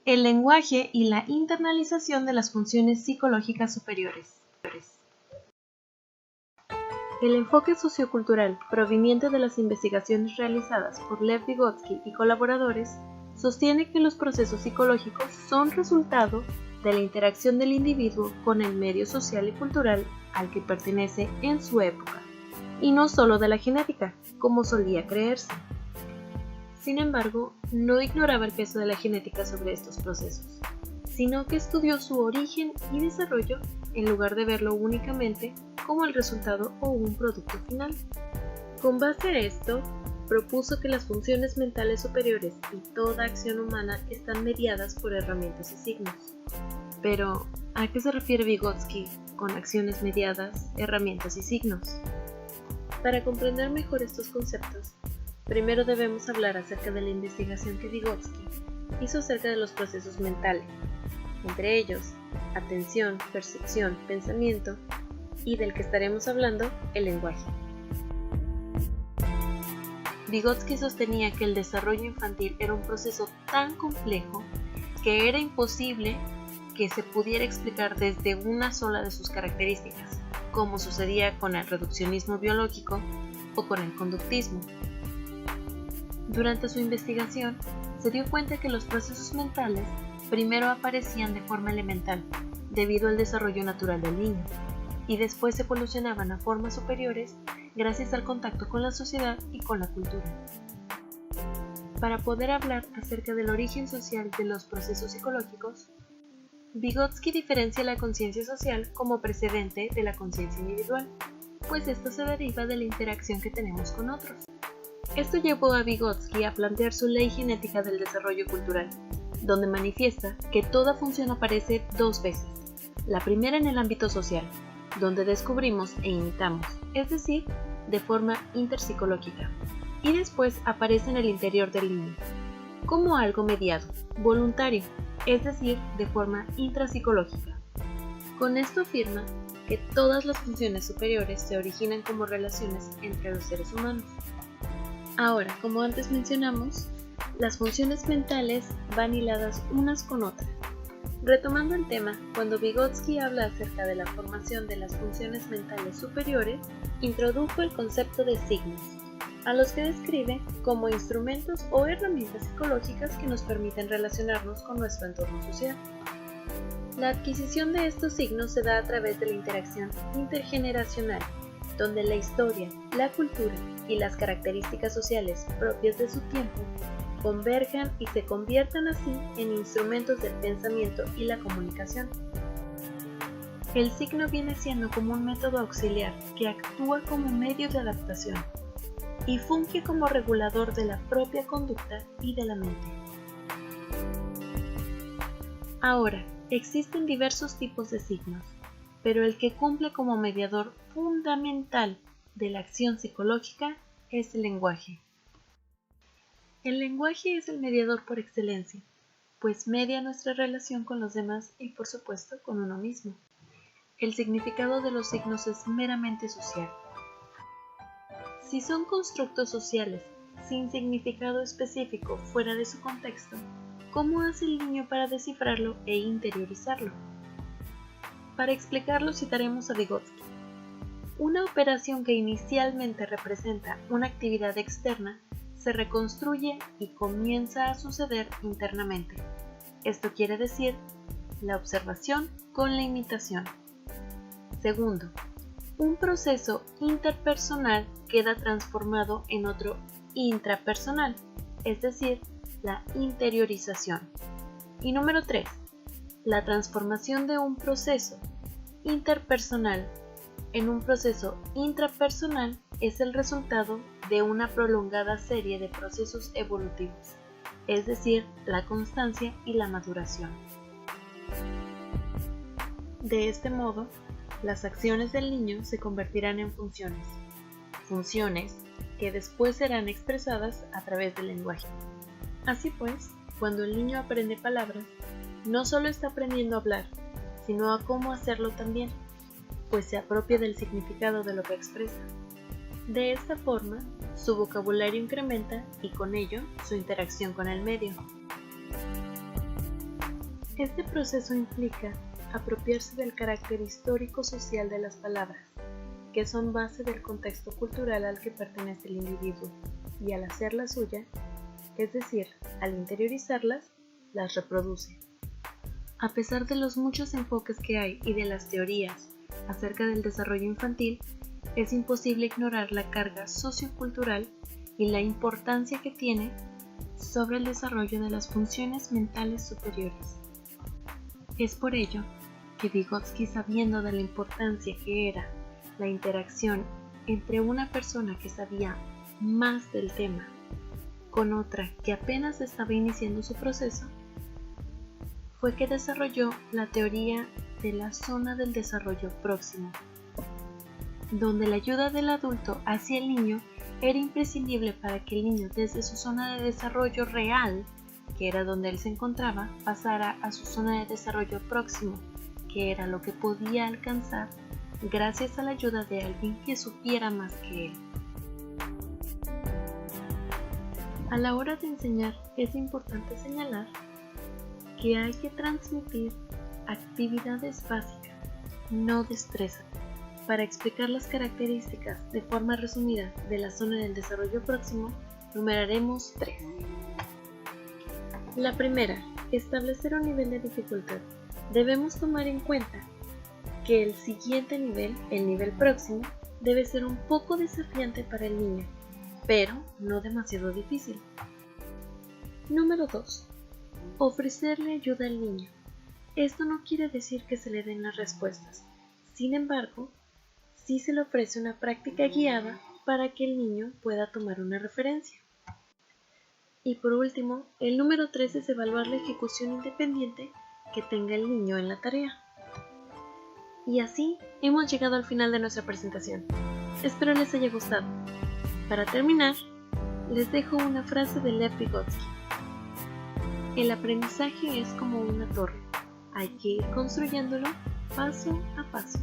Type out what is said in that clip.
El lenguaje y la internalización de las funciones psicológicas superiores. El enfoque sociocultural proveniente de las investigaciones realizadas por Lev Vygotsky y colaboradores sostiene que los procesos psicológicos son resultado de la interacción del individuo con el medio social y cultural al que pertenece en su época, y no solo de la genética, como solía creerse. Sin embargo, no ignoraba el peso de la genética sobre estos procesos, sino que estudió su origen y desarrollo en lugar de verlo únicamente como el resultado o un producto final. Con base a esto, propuso que las funciones mentales superiores y toda acción humana están mediadas por herramientas y signos. Pero, ¿a qué se refiere Vygotsky con acciones mediadas, herramientas y signos? Para comprender mejor estos conceptos, primero debemos hablar acerca de la investigación que Vygotsky hizo acerca de los procesos mentales, entre ellos, atención, percepción, pensamiento, y del que estaremos hablando, el lenguaje. Vygotsky sostenía que el desarrollo infantil era un proceso tan complejo que era imposible que se pudiera explicar desde una sola de sus características, como sucedía con el reduccionismo biológico o con el conductismo. Durante su investigación, se dio cuenta que los procesos mentales primero aparecían de forma elemental, debido al desarrollo natural del niño, y después evolucionaban a formas superiores gracias al contacto con la sociedad y con la cultura. Para poder hablar acerca del origen social de los procesos psicológicos, Vygotsky diferencia la conciencia social como precedente de la conciencia individual, pues esto se deriva de la interacción que tenemos con otros. Esto llevó a Vygotsky a plantear su ley genética del desarrollo cultural, donde manifiesta que toda función aparece dos veces, la primera en el ámbito social, donde descubrimos e imitamos, es decir, de forma interpsicológica, y después aparece en el interior del niño, como algo mediado, voluntario, es decir, de forma intrapsicológica. Con esto afirma que todas las funciones superiores se originan como relaciones entre los seres humanos. Ahora, como antes mencionamos, las funciones mentales van hiladas unas con otras. Retomando el tema, cuando Vygotsky habla acerca de la formación de las funciones mentales superiores, introdujo el concepto de signos, a los que describe como instrumentos o herramientas psicológicas que nos permiten relacionarnos con nuestro entorno social. La adquisición de estos signos se da a través de la interacción intergeneracional, donde la historia, la cultura y las características sociales propias de su tiempo converjan y se conviertan así en instrumentos del pensamiento y la comunicación. El signo viene siendo como un método auxiliar que actúa como medio de adaptación y funge como regulador de la propia conducta y de la mente. Ahora, existen diversos tipos de signos, pero el que cumple como mediador fundamental de la acción psicológica es el lenguaje. El lenguaje es el mediador por excelencia, pues media nuestra relación con los demás y por supuesto con uno mismo. El significado de los signos es meramente social. Si son constructos sociales sin significado específico fuera de su contexto, ¿cómo hace el niño para descifrarlo e interiorizarlo? Para explicarlo citaremos a Vygotsky. Una operación que inicialmente representa una actividad externa se reconstruye y comienza a suceder internamente. Esto quiere decir la observación con la imitación. Segundo, un proceso interpersonal queda transformado en otro intrapersonal, es decir, la interiorización. Y número 3, la transformación de un proceso interpersonal en un proceso intrapersonal es el resultado de una prolongada serie de procesos evolutivos, es decir, la constancia y la maduración. De este modo, las acciones del niño se convertirán en funciones que después serán expresadas a través del lenguaje. Así pues, cuando el niño aprende palabras, no solo está aprendiendo a hablar, sino a cómo hacerlo también, pues se apropia del significado de lo que expresa. De esta forma, su vocabulario incrementa y con ello su interacción con el medio. Este proceso implica apropiarse del carácter histórico-social de las palabras, que son base del contexto cultural al que pertenece el individuo, y al hacerla suya, es decir, al interiorizarlas, las reproduce. A pesar de los muchos enfoques que hay y de las teorías acerca del desarrollo infantil, es imposible ignorar la carga sociocultural y la importancia que tiene sobre el desarrollo de las funciones mentales superiores. Es por ello que Vygotsky, sabiendo de la importancia que era la interacción entre una persona que sabía más del tema con otra que apenas estaba iniciando su proceso, fue que desarrolló la teoría de la zona del desarrollo próximo, donde la ayuda del adulto hacia el niño era imprescindible para que el niño, desde su zona de desarrollo real, que era donde él se encontraba, pasara a su zona de desarrollo próximo, que era lo que podía alcanzar gracias a la ayuda de alguien que supiera más que él. A la hora de enseñar es importante señalar que hay que transmitir actividades básicas, no destreza. Para explicar las características de forma resumida de la zona del desarrollo próximo, numeraremos 3. La primera, establecer un nivel de dificultad. Debemos tomar en cuenta que el siguiente nivel, el nivel próximo, debe ser un poco desafiante para el niño, pero no demasiado difícil. Número 2. Ofrecerle ayuda al niño. Esto no quiere decir que se le den las respuestas. Sin embargo, sí se le ofrece una práctica guiada para que el niño pueda tomar una referencia. Y por último, el número 3 es evaluar la ejecución independiente que tenga el niño en la tarea. Y así hemos llegado al final de nuestra presentación. Espero les haya gustado. Para terminar, les dejo una frase de Lev Vygotsky. El aprendizaje es como una torre. Hay que ir construyéndolo paso a paso.